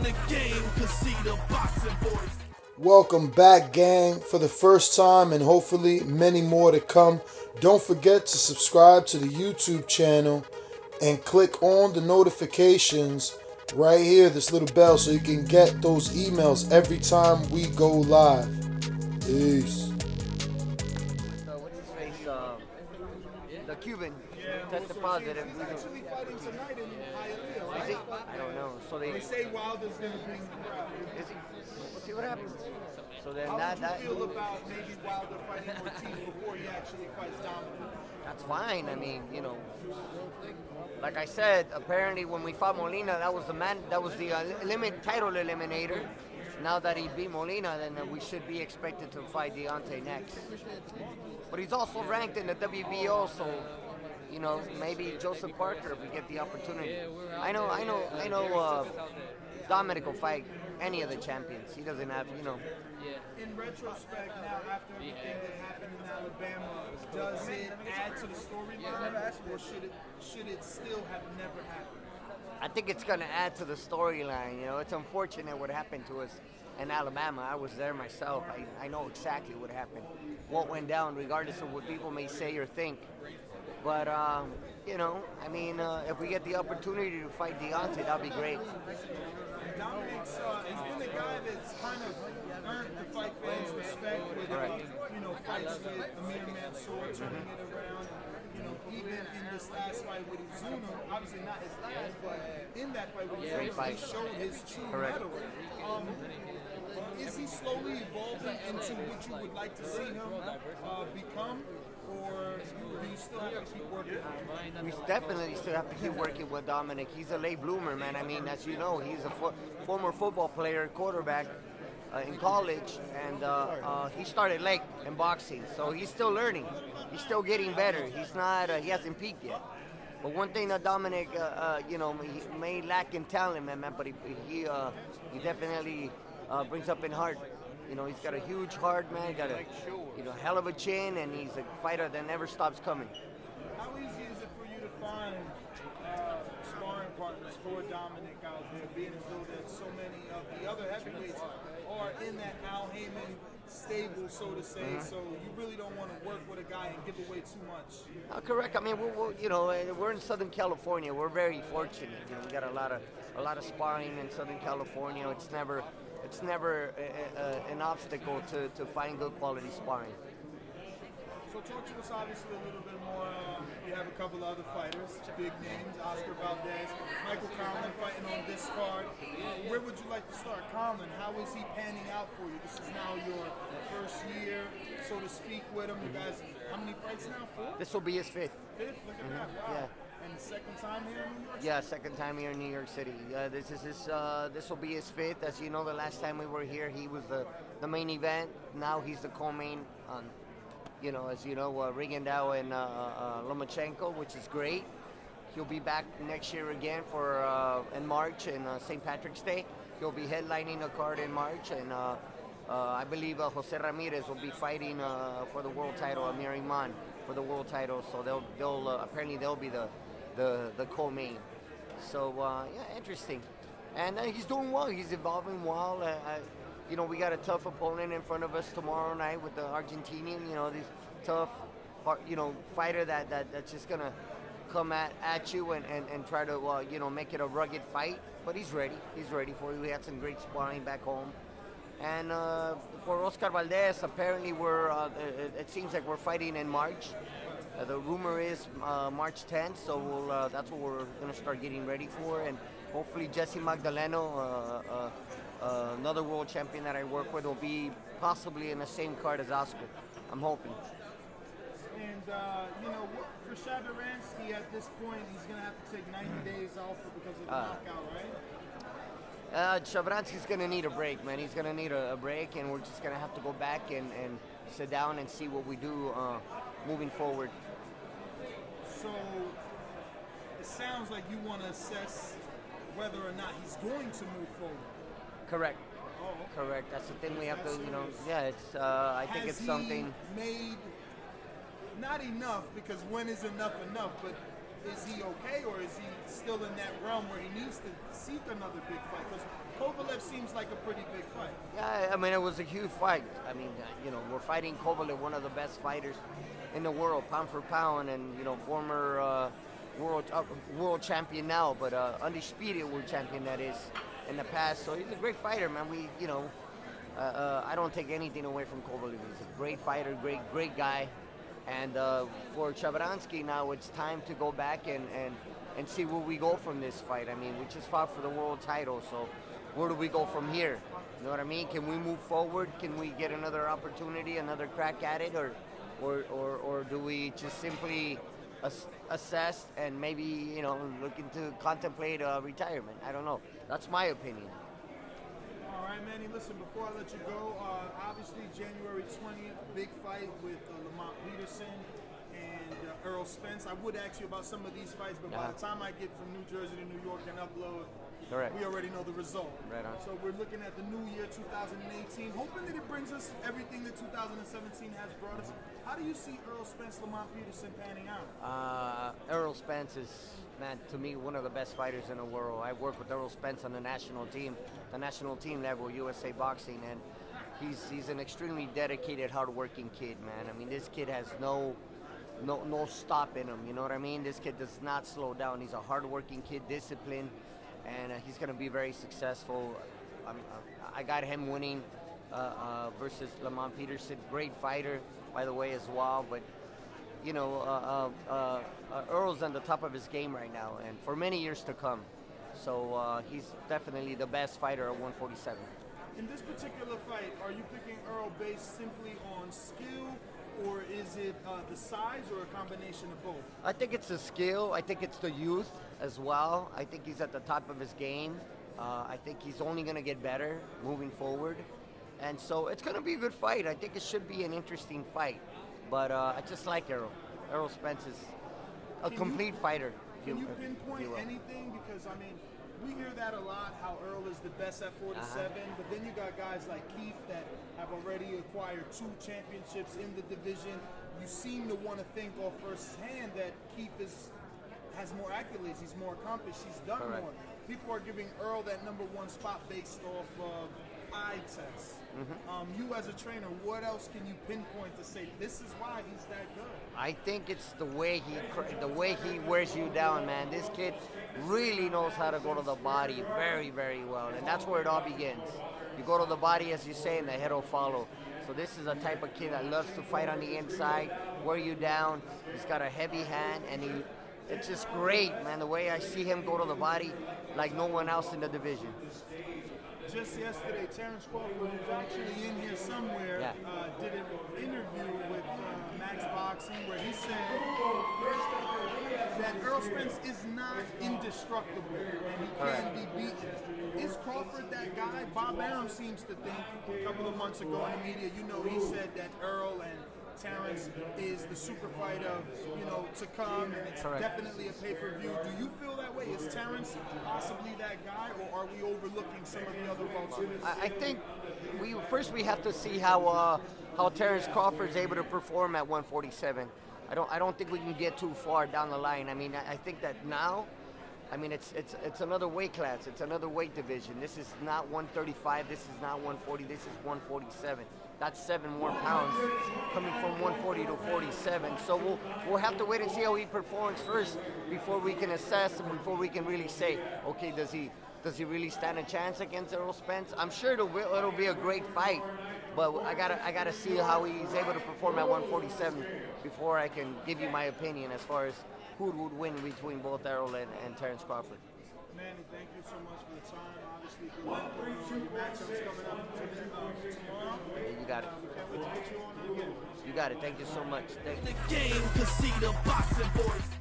the game can see the boxing voice. Welcome back, gang, for the first time and hopefully many more to come. Don't forget to subscribe to the YouTube channel and click on the notifications right here, this little bell, so you can get those emails every time we go live. Peace. What's his face? The Cuban tested positive. He's actually fighting tonight in Hialeah, Is he? right? I don't know. So They say Wilder's going to bring the crowd. is he? We'll see what happens. So then How that would you feel about maybe Wilder fighting Ortiz before he actually fights Dominic? that's fine. I mean, like I said, apparently when we fought Molina, that was the title eliminator. Now that he beat Molina, then we should be expected to fight Deontay next. But he's also ranked in the WBO, so maybe Joseph Parker if we get the opportunity. I know. Dominic will fight any of the champions. He doesn't have. In retrospect, now after everything that happened in Alabama, does it add to the storyline, or should it still have never happened? I think it's going to add to the storyline. It's unfortunate what happened to us in Alabama. I was there myself. I know exactly what happened, what went down, regardless of what people may say or think. But, if we get the opportunity to fight Deontay, that'd be great. Dominic's has been the guy that's kind of earned the fight fans' respect with, fights with Amir Mansour, turning it around. Even in this last fight with Izuna, obviously not his last, but in that fight with Izuna, he showed his true mettle. Is he slowly evolving into what you would like to see him become, or do you still have to keep working on him? We definitely still have to keep working with Dominic. He's a late bloomer, man. I mean, as you know, he's a former football player, quarterback in college, and he started late in boxing, so he's still learning. He's still getting better. He's not. He hasn't peaked yet. But one thing that Dominic, he may lack in talent, man, but he definitely brings up in heart. He's got a huge heart, man. He got a hell of a chin, and he's a fighter that never stops coming. How easy is it for you to find sparring partners for Dominic out there, being as though that so many of the other heavyweights are in that Al Heyman stable, so to say, so you really don't want to work with a guy and give away too much? Correct. I mean, we're in Southern California. We're very fortunate. We got a lot of sparring in Southern California. It's never an obstacle to find good quality sparring. So talk to us obviously a little bit more. You have a couple of other fighters, big names, Oscar Valdez, Michael Conlan fighting on this card. Where would you like to start? Conlan, how is he panning out for you? This is now your first year, so to speak, with him. You guys, how many fights now? 4? This will be his fifth. Fifth? Look at that. Wow. Yeah. And second time here in New York City? Yeah, second time here in New York City. This will be his fifth. As you know, the last time we were here, he was the main event. Now he's the co-main on. As you know, Rigondeaux and Lomachenko, which is great. He'll be back next year again for in March and St. Patrick's Day. He'll be headlining a card in March, and I believe Jose Ramirez will be fighting for the world title, Amir Iman for the world title. So they'll apparently they'll be the co-main. So interesting, and he's doing well. He's evolving well. We got a tough opponent in front of us tomorrow night with the Argentinian. This tough, fighter that's just gonna come at you and try to make it a rugged fight. But he's ready. He's ready for you. We had some great sparring back home. And for Oscar Valdez, apparently it seems like we're fighting in March. The rumor is March 10th, so that's what we're gonna start getting ready for. And hopefully Jesse Magdaleno, another world champion that I work with, will be possibly in the same card as Oscar. I'm hoping. And, for Shadaransky at this point, he's going to have to take 90 days off because of the knockout, right? Shavransky's going to need a break, man. He's going to need a break, and we're just going to have to go back and sit down and see what we do moving forward. So it sounds like you want to assess whether or not he's going to move forward. Correct. Oh, okay. Correct. That's the thing we have to, it's. I think it's something. Made not enough, because when is enough, but is he okay, or is he still in that realm where he needs to seek another big fight? Because Kovalev seems like a pretty big fight. Yeah, I mean, it was a huge fight. I mean, we're fighting Kovalev, one of the best fighters in the world, pound for pound, and, former world champion now, but undisputed world champion, that is, in the past. So he's a great fighter, man. I don't take anything away from Kovalev. He's a great fighter, great guy. And for Chavaransky now, it's time to go back and see where we go from this fight. I mean, we just fought for the world title, so where do we go from here? You know what I mean? Can we move forward? Can we get another opportunity, another crack at it, or do we just simply assess and maybe looking to contemplate retirement? I don't know. That's my opinion. All right, Manny, listen, before I let you go, obviously January 20th, big fight with Lamont Peterson and Earl Spence. I would ask you about some of these fights, but by the time I get from New Jersey to New York and upload, correct, we already know the result. Right on. So we're looking at the new year, 2018, hoping that it brings us everything that 2017 has brought us. How do you see Earl Spence, Lamont Peterson panning out? Earl Spence is, man, to me, one of the best fighters in the world. I work with Earl Spence on the national team level, USA Boxing, and he's an extremely dedicated, hard-working kid, man. I mean, this kid has no stop in him. You know what I mean? This kid does not slow down. He's a hard-working kid, disciplined, and he's going to be very successful. I got him winning versus Lamont Peterson. Great fighter, by the way, as well. But Earl's on the top of his game right now, and for many years to come. So he's definitely the best fighter at 147. In this particular fight, are you picking Earl based simply on skill, or is it the size, or a combination of both? I think it's the skill. I think it's the youth as well. I think he's at the top of his game. I think he's only going to get better moving forward. And so it's going to be a good fight. I think it should be an interesting fight. But I just like Earl. Earl Spence is a complete fighter. Can you pinpoint anything? Because, I mean, we hear that a lot, how Earl is the best at 47, but then you got guys like Keith that have already acquired 2 championships in the division. You seem to want to think off firsthand that Keith has more accolades, he's more accomplished, he's done more. People are giving Earl that #1 spot based off of eye tests. You as a trainer, what else can you pinpoint to say this is why he's that good? I think it's the way he wears you down, man. This kid really knows how to go to the body very, very well, and that's where it all begins. You go to the body, as you say, and the head will follow. So this is a type of kid that loves to fight on the inside, wear you down. He's got a heavy hand, and it's just great, man, the way I see him go to the body like no one else in the division. Just yesterday, Terrence Crawford, who's actually in here somewhere, did an interview with Max Boxing where he said that Earl Spence is not indestructible and he can be beaten. Is Crawford that guy? Bob Arum seems to think a couple of months ago in the media, he said that Earl and Terrence is the super fight of, to come, and it's definitely a pay-per-view. Do you feel that way? Is Terrence possibly that guy, or are we overlooking some of the other welterweights? I think we have to see how Terrence Crawford's able to perform at 147. I don't think we can get too far down the line. I mean, I think that now, I mean, it's another weight class. It's another weight division. This is not 135. This is not 140. This is 147. That's 7 more pounds coming from 140 to 47. So we'll have to wait and see how he performs first before we can assess and before we can really say, okay, does he really stand a chance against Earl Spence? I'm sure it'll be a great fight, but I gotta see how he's able to perform at 147 before I can give you my opinion as far as who would win between both Earl and Terrence Crawford. Manny, thank you so much for the time. Obviously, good luck with your matchups coming up tomorrow. You got it. Can't wait to get you on again. You got it. Thank you so much. Thank you. The game, cause see the boxing voice.